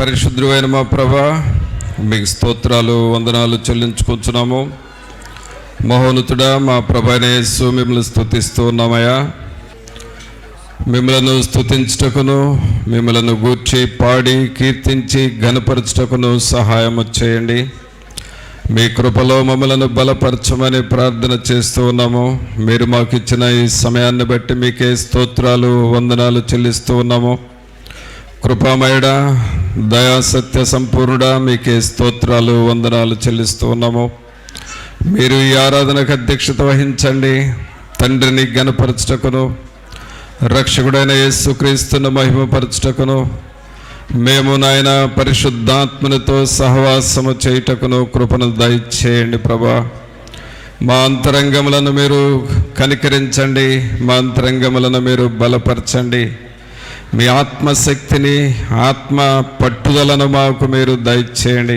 పరిశుద్ధుడైన మా ప్రభా, మీకు స్తోత్రాలు వందనాలు చెల్లించుకుంటున్నాము. మహోన్నతుడా మా ప్రభానే యేసు, మిమ్మల్ని స్తుతిస్తూ ఉన్నామయ్యా. మిమ్మలను స్తుతించుటకును, మిమ్మలను గూర్చి పాడి కీర్తించి ఘనపరచుటకును సహాయము చేయండి. మీ కృపలో మమ్మలను బలపరచమని ప్రార్థన చేస్తూ ఉన్నాము. మీరు మాకు ఇచ్చిన ఈ సమయాన్ని బట్టి మీకే స్తోత్రాలు వందనాలు చెల్లిస్తూ ఉన్నాము. కృపామయుడా, దయా సత్య సంపూర్ణుడా, మీకే స్తోత్రాలు వందనాలు చెల్లిస్తూ ఉన్నాము. మీరు ఈ ఆరాధనకు అధ్యక్షత వహించండి. తండ్రిని ఘనపరచుటకును, రక్షకుడైన యేసుక్రీస్తును మహిమపరచుటకును, మేము నాయన పరిశుద్ధాత్మనితో సహవాసము చేయుటకును కృపను దయచేయండి ప్రభా. మా అంతరంగములను మీరు కనికరించండి, మా అంతరంగములను మీరు బలపరచండి. మీ ఆత్మశక్తిని, ఆత్మ పట్టుదలను మాకు మీరు దయచేయండి.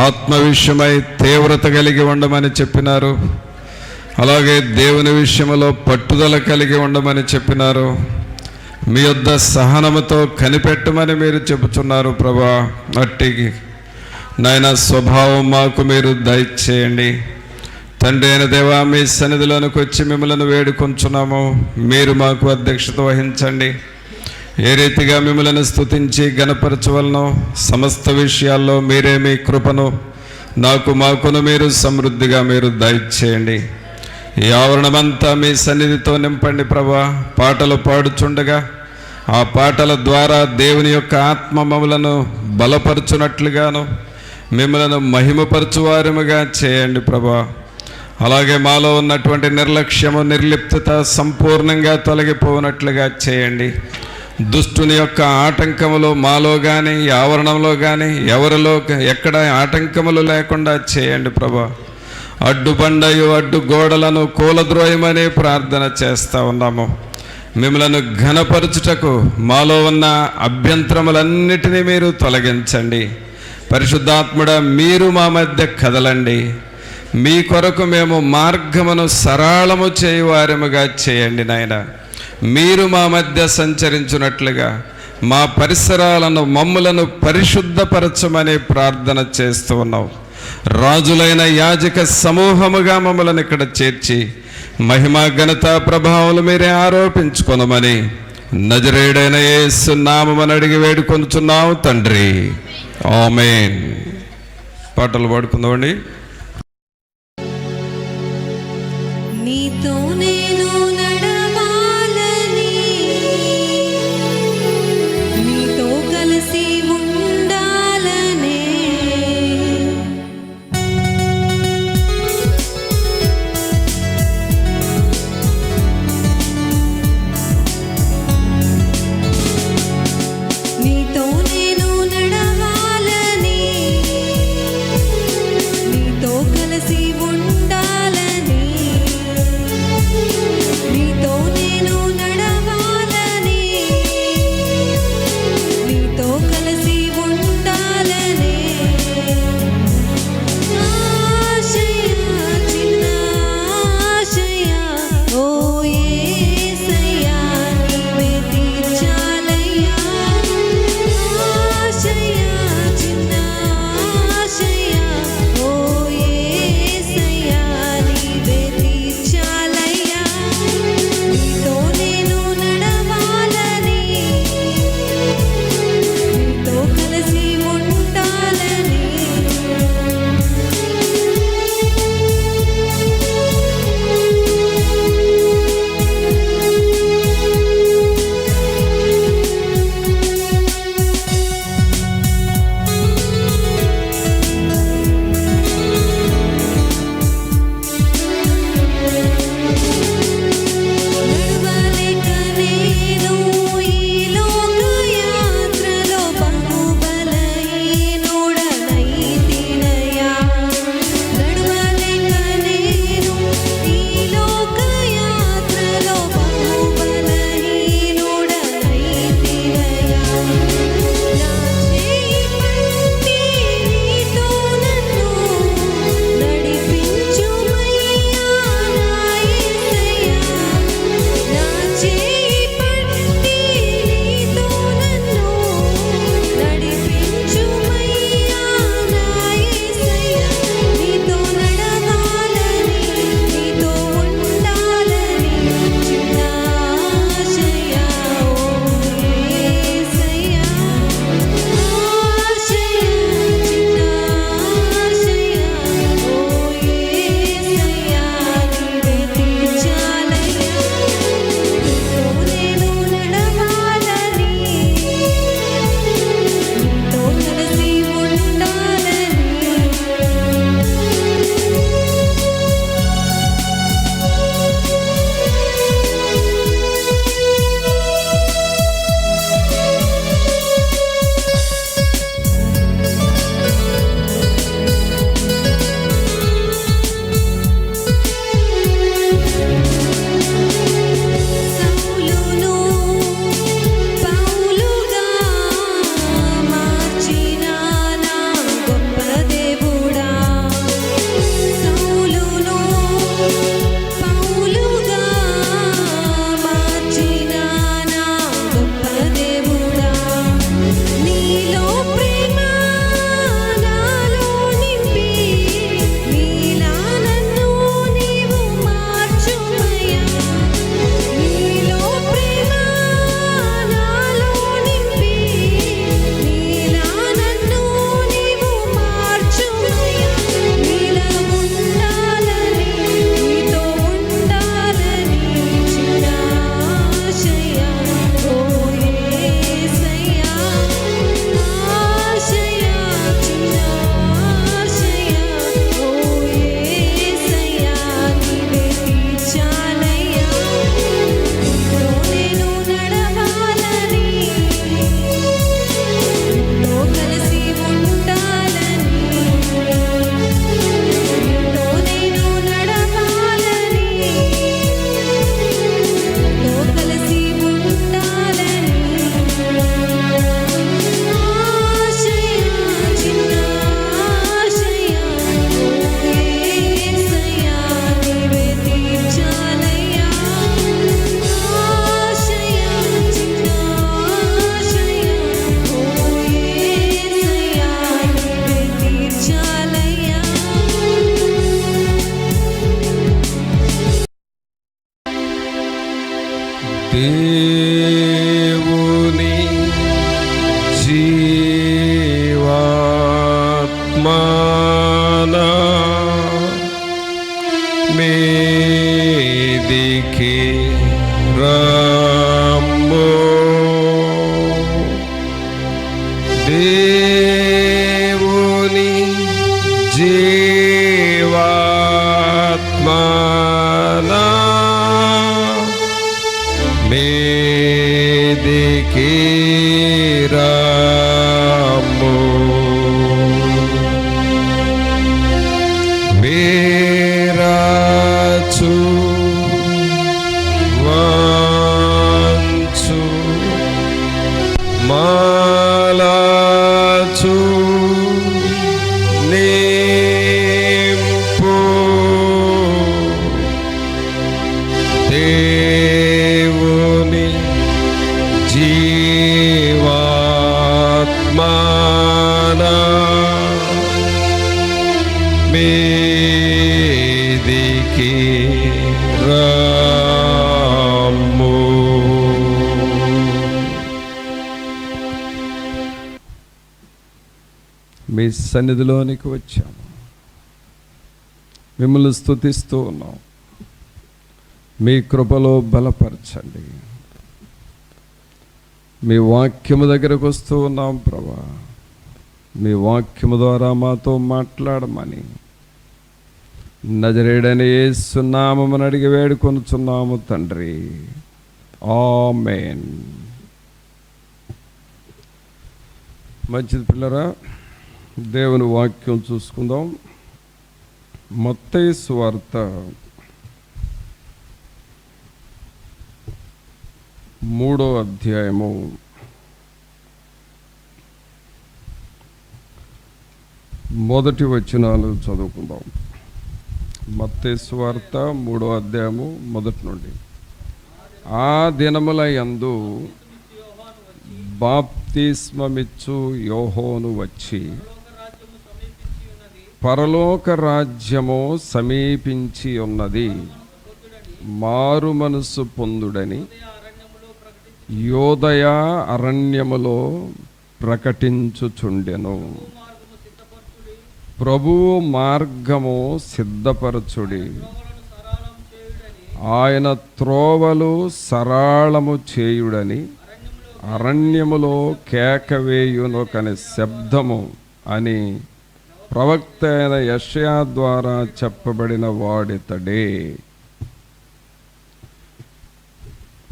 ఆత్మ విషయమై తీవ్రత కలిగి ఉండమని చెప్పినారు, అలాగే దేవుని విషయంలో పట్టుదల కలిగి ఉండమని చెప్పినారు. మీ యొద్ద సహనముతో కనిపెట్టమని మీరు చెబుతున్నారు ప్రభా. అట్టి నాయన స్వభావం మాకు మీరు దయచేయండి. తండ్రి అయిన దేవా, మీ సన్నిధిలోనికి వచ్చి మిమ్మల్ని వేడుకొంచున్నాము. మీరు మాకు అధ్యక్షత వహించండి. ఏ రీతిగా మిమ్మల్ని స్తుతించి గణపరచవలనో సమస్త విషయాల్లో మీరే మీ కృపను మాకును మీరు సమృద్ధిగా మీరు దయచేయండి. ఈ ఆవరణమంతా మీ సన్నిధితో నింపండి ప్రభా. పాటలు పాడుచుండగా ఆ పాటల ద్వారా దేవుని యొక్క ఆత్మ మమ్మలను బలపరచునట్లుగాను, మిమ్మలను మహిమపరచువారముగా చేయండి ప్రభా. అలాగే మాలో ఉన్నటువంటి నిర్లక్ష్యము, నిర్లిప్తత సంపూర్ణంగా తొలగిపోనట్లుగా చేయండి. దుష్టుని యొక్క ఆటంకములు మాలో కానీ, ఈ ఆవరణంలో కానీ ఎవరిలో ఎక్కడ ఆటంకములు లేకుండా చేయండి ప్రభా. అడ్డుబండయు అడ్డు గోడలను కూలద్రోయమని ప్రార్థన చేస్తూ ఉన్నాము. మిమ్మలను ఘనపరచుటకు మాలో ఉన్న అభ్యంతరములన్నిటినీ మీరు తొలగించండి. పరిశుద్ధాత్ముడా, మీరు మా మధ్య కదలండి. మీ కొరకు మేము మార్గమును సరళము చేయువారముగా చేయండి నాయన. మీరు మా మధ్య సంచరించున్నట్లుగా మా పరిసరాలను, మమ్ములను పరిశుద్ధపరచమని ప్రార్థన చేస్తూ ఉన్నాం. రాజులైన యాజక సమూహముగా మమ్మల్ని ఇక్కడ చేర్చి మహిమా ఘనత ప్రభావాలు మీరే ఆరోపించుకొనమని నజరేయుడైన యేసు నామమున అడిగి వేడుకొనుచున్నాము తండ్రి, ఆమేన్. పాటలు పాడుకుందామండి. నీతో నేను నడవాలని, నీతో కలిసి ఉండాలనే, నీతో నేను నడవాలని, నీతో కలిసి ఉండాలని, దేవుని జీవాత్మనా మీదికి రమ్ము. దేవుని జీవాత్మనా మీదికి రమ్ము. వీరాచు వంచు మాలాచు నింపు దేవుని జీవాత్మనా మీదికి రమ్ము. మీ సన్నిధిలోనికి వచ్చాము, మిమ్మల్ని స్తుతిస్తూ ఉన్నాం. మీ కృపలో బలపరచండి. మీ వాక్యము దగ్గరకు వస్తూ ఉన్నాం ప్రభా. మీ వాక్యము ద్వారా మాతో మాట్లాడమని నజరేయుడైన యేసు నామమున అడిగి వేడుకొనుచున్నాము తండ్రి. ఆమేన్. మంచిది పిల్లరా, దేవుని వాక్యం చూసుకుందాం. మత్తయి సువార్త 3వ అధ్యాయము 1 వచనాలు చదువుకుందాం. మత్తయి సువార్త 3వ అధ్యాయము 1 నుండి. ఆ దినముల యందు బాప్తిస్మమిచ్చు యోహాను వచ్చి, పరలోక రాజ్యము సమీపించి ఉన్నది, మారు మనసు పొందుడని యోదయ అరణ్యములో ప్రకటించుచుండెను. ప్రభువు మార్గము సిద్ధపరచుడి, ఆయన త్రోవలు సరళము చేయుడని అరణ్యములో కేకవేయునొకని శబ్దము అని ప్రవక్త అయిన యెషయా ద్వారా చెప్పబడిన వాడితడే.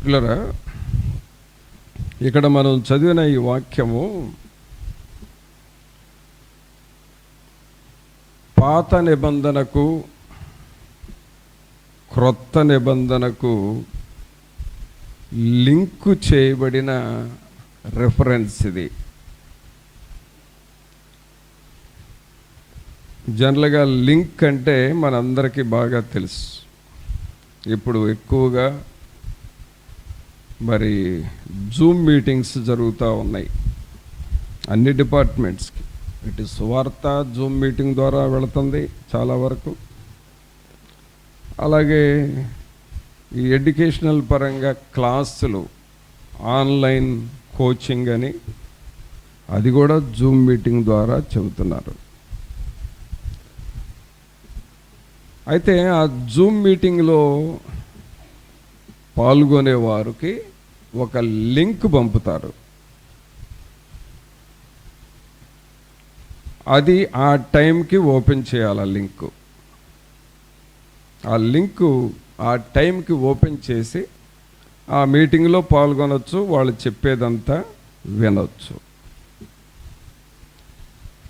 పిల్లరా, ఇక్కడ మనం చదివిన ఈ వాక్యము పాత నిబంధనకు క్రొత్త నిబంధనకు లింకు చేయబడిన రెఫరెన్స్ ఇది. జనరల్గా లింక్ అంటే మనందరికీ బాగా తెలుసు. ఇప్పుడు ఎక్కువగా మరి జూమ్ మీటింగ్స్ జరుగుతూ ఉన్నాయి అన్ని డిపార్ట్మెంట్స్కి. ఇటు సువార్త జూమ్ మీటింగ్ ద్వారా వెళుతుంది చాలా వరకు. అలాగే ఈ ఎడ్యుకేషనల్ పరంగా క్లాసులు, ఆన్లైన్ కోచింగ్ అని, అది కూడా జూమ్ మీటింగ్ ద్వారా చెబుతున్నారు. అయితే ఆ జూమ్ మీటింగ్లో పాల్గొనే వారికి ఒక లింక్ పంపుతారు. అది ఆ టైంకి ఓపెన్ చేయాలి. ఆ లింకు ఆ టైంకి ఓపెన్ చేసి ఆ మీటింగ్లో పాల్గొనవచ్చు, వాళ్ళు చెప్పేదంతా వినొచ్చు.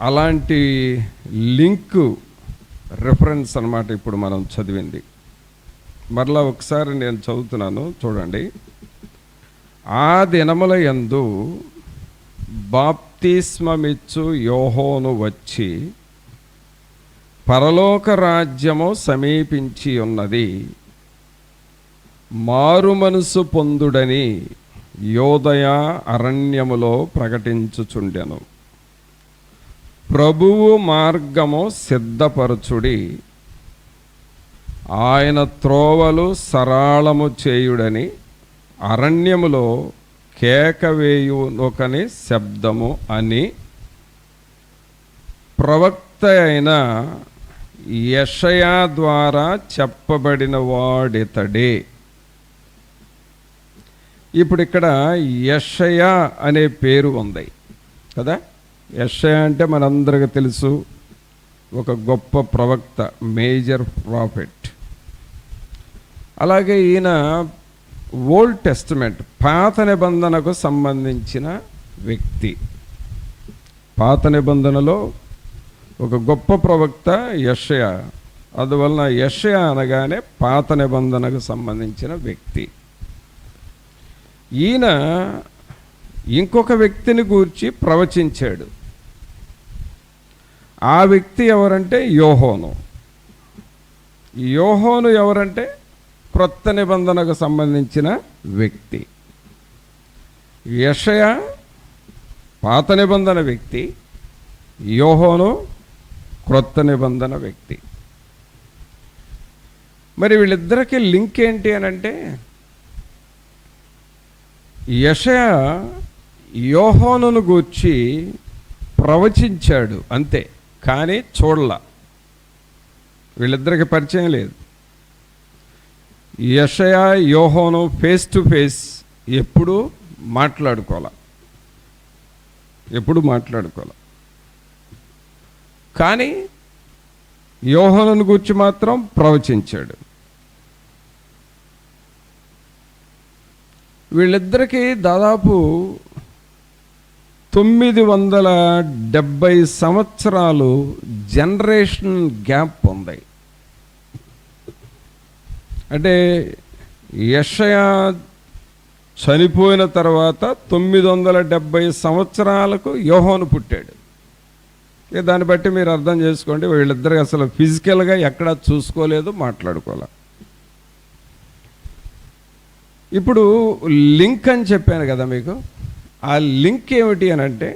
అలాంటి లింకు రెఫరెన్స్ అన్నమాట ఇప్పుడు మనం చదివింది. మరలా ఒకసారి నేను చదువుతున్నాను, చూడండి. ఆ దినముల యందు బాప్తిస్మమిచ్చు యోహాను వచ్చి, పరలోక రాజ్యము సమీపించి ఉన్నది, మారు మనసు పొందుడని యోదయ అరణ్యములో ప్రకటించుచుండెను. ప్రభువు మార్గము సిద్ధపరచుడి, ఆయన త్రోవలు సరళము చేయుడని అరణ్యములో కేక వేయునొకని శబ్దము అని ప్రవక్త అయిన యెషయా ద్వారా చెప్పబడిన వాడితడే. ఇప్పుడు ఇక్కడ యెషయా అనే పేరు ఉంది కదా. యెషయా అంటే మనందరికీ తెలుసు, ఒక గొప్ప ప్రవక్త, మేజర్ ప్రాఫిట్. అలాగే ఈయన ఓల్డ్ టెస్టిమెంట్, పాత నిబంధనకు సంబంధించిన వ్యక్తి. పాత నిబంధనలో ఒక గొప్ప ప్రవక్త యెషయా. అందువలన యెషయా అనగానే పాత నిబంధనకు సంబంధించిన వ్యక్తి. ఈయన ఇంకొక వ్యక్తిని గూర్చి ప్రవచించాడు. ఆ వ్యక్తి ఎవరంటే యోహోను. యోహోను ఎవరంటే క్రొత్త నిబంధనకు సంబంధించిన వ్యక్తి. యెషయా పాత నిబంధన వ్యక్తి, యోహోను క్రొత్త నిబంధన వ్యక్తి. మరి వీళ్ళిద్దరికీ లింక్ ఏంటి అని అంటే, యెషయా యోహోనును గూర్చి ప్రవచించాడు అంతే, కానీ చూడలా. వీళ్ళిద్దరికి పరిచయం లేదు. యెషయా యోహోను ఫేస్ టు ఫేస్ ఎప్పుడు మాట్లాడుకోవాలి. కానీ యోహోనును గూర్చి మాత్రం ప్రవచించాడు. వీళ్ళిద్దరికీ దాదాపు 970 సంవత్సరాలు జనరేషన్ గ్యాప్ ఉంది. అంటే యెషయా చనిపోయిన తర్వాత 970 సంవత్సరాలకు యోహోను పుట్టాడు. దాన్ని బట్టి మీరు అర్థం చేసుకోండి, వీళ్ళిద్దరికి అసలు ఫిజికల్గా ఎక్కడా చూసుకోలేదు, మాట్లాడుకోలే. ఇప్పుడు లింక్ అని చెప్పాను కదా మీకు. ఆ లింక్ ఏమిటి అని అంటే,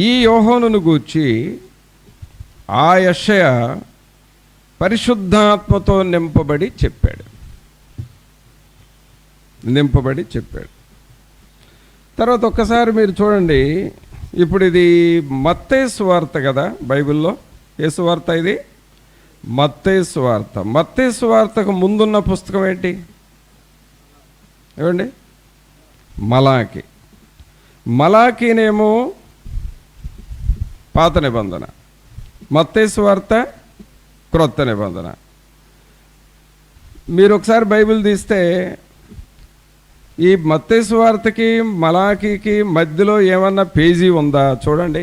ఈ యోహోనును గూర్చి ఆ యెషయా పరిశుద్ధాత్మతో నింపబడి చెప్పాడు. తర్వాత ఒక్కసారి మీరు చూడండి. ఇప్పుడు ఇది మత్తయి సువార్త కదా బైబిల్లో. ఏ సువార్త ఇది? మత్తయి సువార్త. మత్తయి సువార్తకు ముందున్న పుస్తకం ఏంటి? ఏమండి? మలాకి. మలాకీనేమో పాత నిబంధన, మత్తయి సువార్త క్రొత్త నిబంధన. మీరు ఒకసారి బైబిల్ తీస్తే ఈ మత్తయి సువార్తకి మలాకీకి మధ్యలో ఏమన్నా పేజీ ఉందా చూడండి.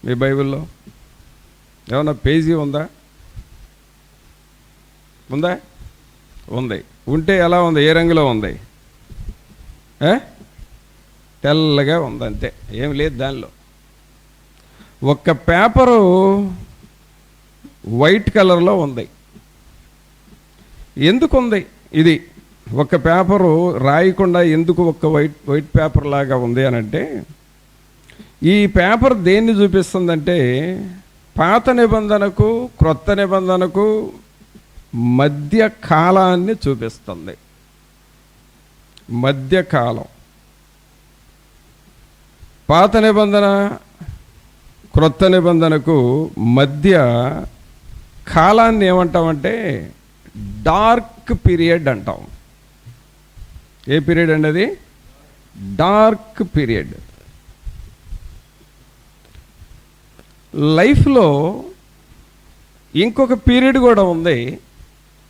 మీ బైబిల్లో ఏమన్నా పేజీ ఉందా? ఉంది. ఉంటే ఎలా ఉంది? ఏ రంగులో ఉంది? తెల్లగా ఉంది, అంతే, ఏం లేదు దానిలో. ఒక్క పేపరు వైట్ కలర్లో ఉంది. ఎందుకుంది ఇది? ఒక పేపరు రాయకుండా ఎందుకు ఒక వైట్ పేపర్ లాగా ఉంది అని అంటే, ఈ పేపర్ దేన్ని చూపిస్తుందంటే పాత నిబంధనకు క్రొత్త నిబంధనకు మధ్య కాలాన్ని చూపిస్తుంది. మధ్యకాలం. పాత నిబంధన క్రొత్త నిబంధనకు మధ్య కాలాన్ని ఏమంటామంటే డార్క్ పీరియడ్ అంటాం. ఏ పీరియడ్ అండి అది? Dark period. లైఫ్లో ఇంకొక పీరియడ్ కూడా ఉంది.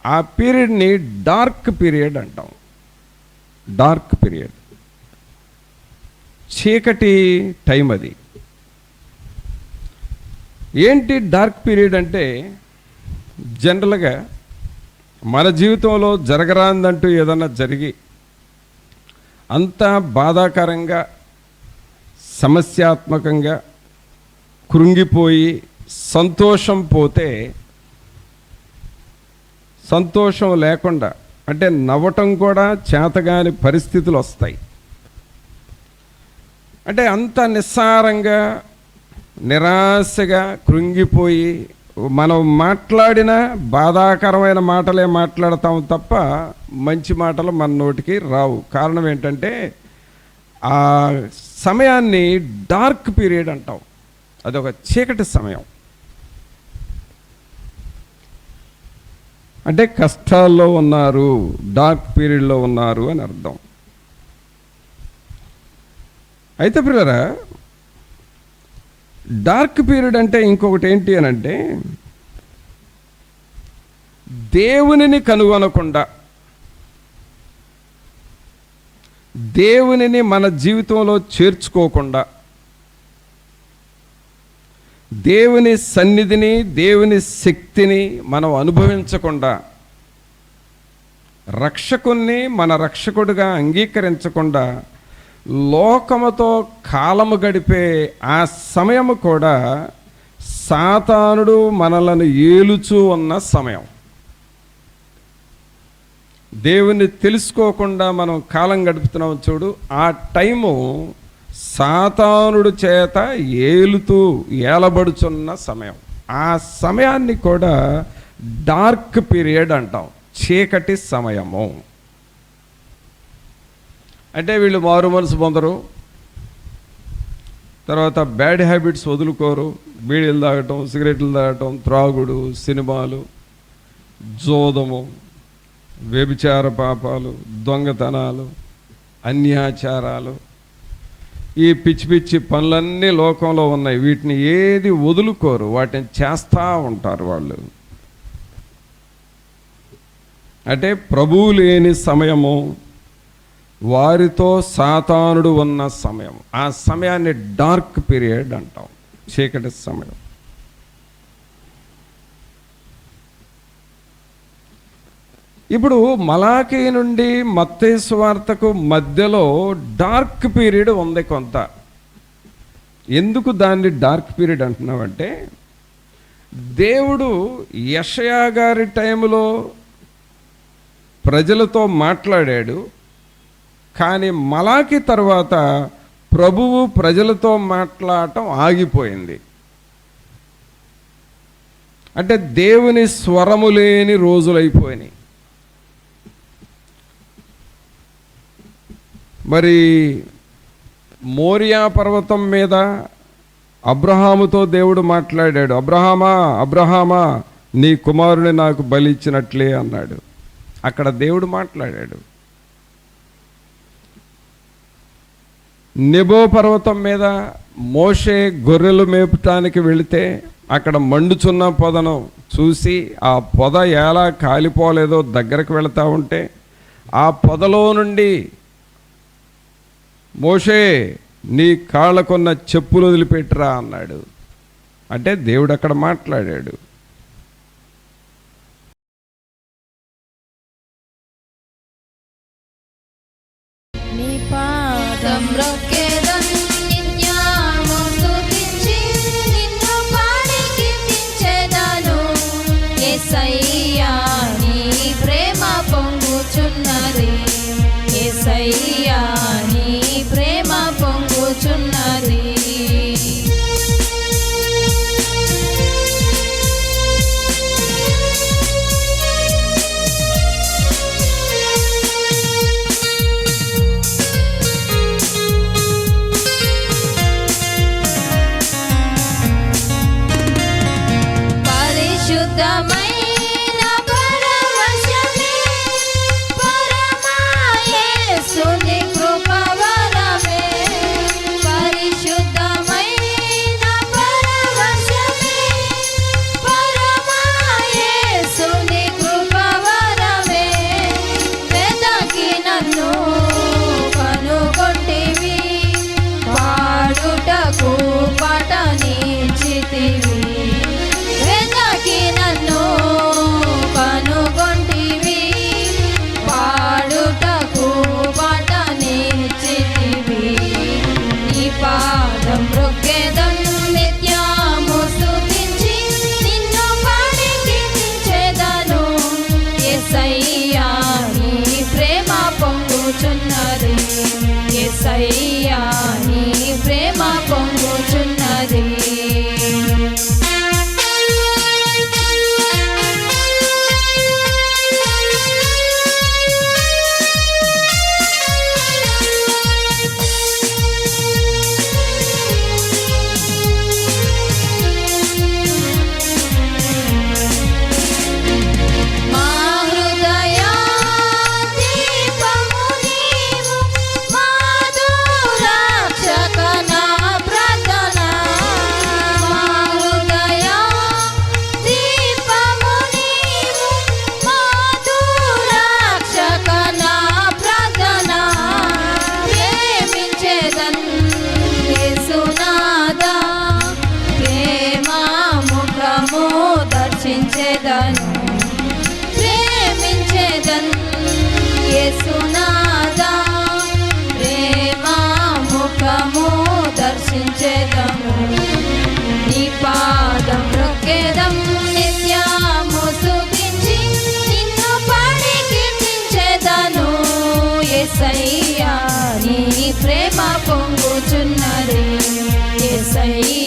ఆ పీరియడ్ని డార్క్ పీరియడ్ అంటాం. డార్క్ పీరియడ్, చీకటి టైం అది. ఏంటి డార్క్ పీరియడ్ అంటే, జనరల్గా మన జీవితంలో జరగరాందంటూ ఏదన్నా జరిగి అంతా బాధాకరంగా, సమస్యాత్మకంగా, కృంగిపోయి సంతోషం పోతే, సంతోషం లేకుండా అంటే నవ్వటం కూడా చేతగాని పరిస్థితులు వస్తాయి. అంటే అంత నిస్సారంగా, నిరాశగా, కృంగిపోయి మనం మాట్లాడిన బాధాకరమైన మాటలే మాట్లాడతాం తప్ప మంచి మాటలు మన నోటికి రావు. కారణం ఏంటంటే ఆ సమయాన్ని డార్క్ పీరియడ్ అంటాం. అదొక చీకటి సమయం. అంటే కష్టాల్లో ఉన్నారు, డార్క్ పీరియడ్లో ఉన్నారు అని అర్థం. అయితే పిల్లరా, డార్క్ పీరియడ్ అంటే ఇంకొకటి ఏంటి అని అంటే, దేవునిని కనుగొనకుండా, దేవునిని మన జీవితంలో చేర్చుకోకుండా, దేవుని సన్నిధిని, దేవుని శక్తిని మనం అనుభవించకుండా, రక్షకుణ్ణి మన రక్షకుడిగా అంగీకరించకుండా లోకముతో కాలము గడిపే ఆ సమయము కూడా సాతానుడు మనలను ఏలుచూ ఉన్న సమయం. దేవుని తెలుసుకోకుండా మనం కాలం గడుపుతున్నాం చూడు, ఆ టైము సాతానుడు చేత ఏలబడుచున్న సమయం. ఆ సమయాన్ని కూడా డార్క్ పీరియడ్ అంటాం, చీకటి సమయము. అంటే వీళ్ళు మారు మనసు పొందరు, తర్వాత బ్యాడ్ హ్యాబిట్స్ వదులుకోరు, బీడీలు తాగటం, సిగరెట్లు తాగటం, త్రాగుడు, సినిమాలు, జోదము, వ్యభిచార పాపాలు, దొంగతనాలు, అన్యాచారాలు, ఈ పిచ్చి పిచ్చి పనులన్నీ లోకంలో ఉన్నాయి. వీటిని ఏది వదులుకోరు, వాటిని చేస్తూ ఉంటారు వాళ్ళు. అంటే ప్రభువు లేని సమయము, వారితో సాతానుడు ఉన్న సమయం. ఆ సమయాన్ని డార్క్ పీరియడ్ అంటాం, చీకటి సమయం. ఇప్పుడు మలాకీ నుండి మత్తయి సువార్తకు మధ్యలో డార్క్ పీరియడ్ ఉంది కొంత. ఎందుకు దాన్ని డార్క్ పీరియడ్ అంటున్నామంటే, దేవుడు యెషయా గారి టైంలో ప్రజలతో మాట్లాడాడు, కానీ మలాకి తర్వాత ప్రభువు ప్రజలతో మాట్లాడటం ఆగిపోయింది. అంటే దేవుని స్వరము లేని రోజులైపోయినాయి. మరి మోరియా పర్వతం మీద అబ్రహాముతో దేవుడు మాట్లాడాడు. అబ్రహామా, అబ్రహామా, నీ కుమారుని నాకు బలి ఇచ్చినట్లే అన్నాడు. అక్కడ దేవుడు మాట్లాడాడు. నెబో పర్వతం మీద మోషే గొర్రెలు మేపటానికి వెళితే అక్కడ మండుచున్న పొదను చూసి ఆ పొద ఎలా కాలిపోలేదో దగ్గరకు వెళతా ఉంటే ఆ పొదలో నుండి, మోషే నీ కాళ్ళకున్న చెప్పులు వదిలిపెట్టరా అన్నాడు. అంటే దేవుడు అక్కడ మాట్లాడాడు. నీ పాదం రొక్కెదన్ నిత్యము స్తుతించి నిన్ను పాడి కీర్తించెదను. యేసయ్యా నీ ప్రేమ పొంగుచున్నది, యేసయ్యా నీ ప్రేమ పొంగుచున్నది.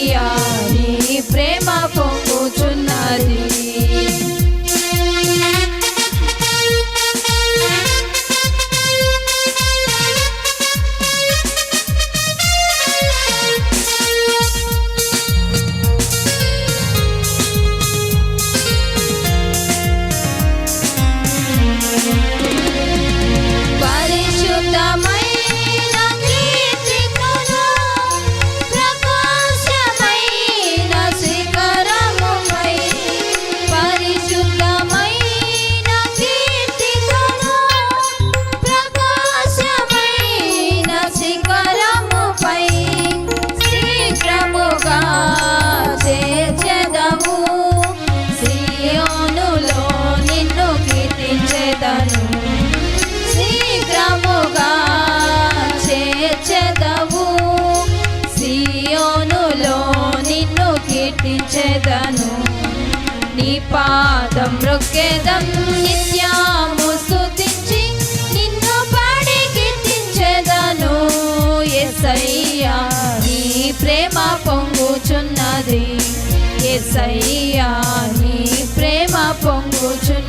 యేసయ్యా నీ ప్రేమ పొంగుచున్నది. పరిశుద్ధమైన కీర్తికును ప్రకాశమైన శిఖరముపై, పరిశుద్ధమైన కీర్తికును ప్రకాశమైన శిఖరముపై శీఘ్రముగా చేర్చెదవు, సియోనులో నిన్ను కీర్తించెదను. శీఘ్రముగా చేర్చెదవు, సియోనులో నిన్ను కీర్తించెదను. నీ పాదం మ్రొక్కెదం నిత్యము స్తుతించి, నిన్ను పాడి కీర్తించెదను. యేసయ్యా నీ ప్రేమ పొంగుచున్నది, యేసయ్యా నీ ప్రేమ పొంగుచున్నది.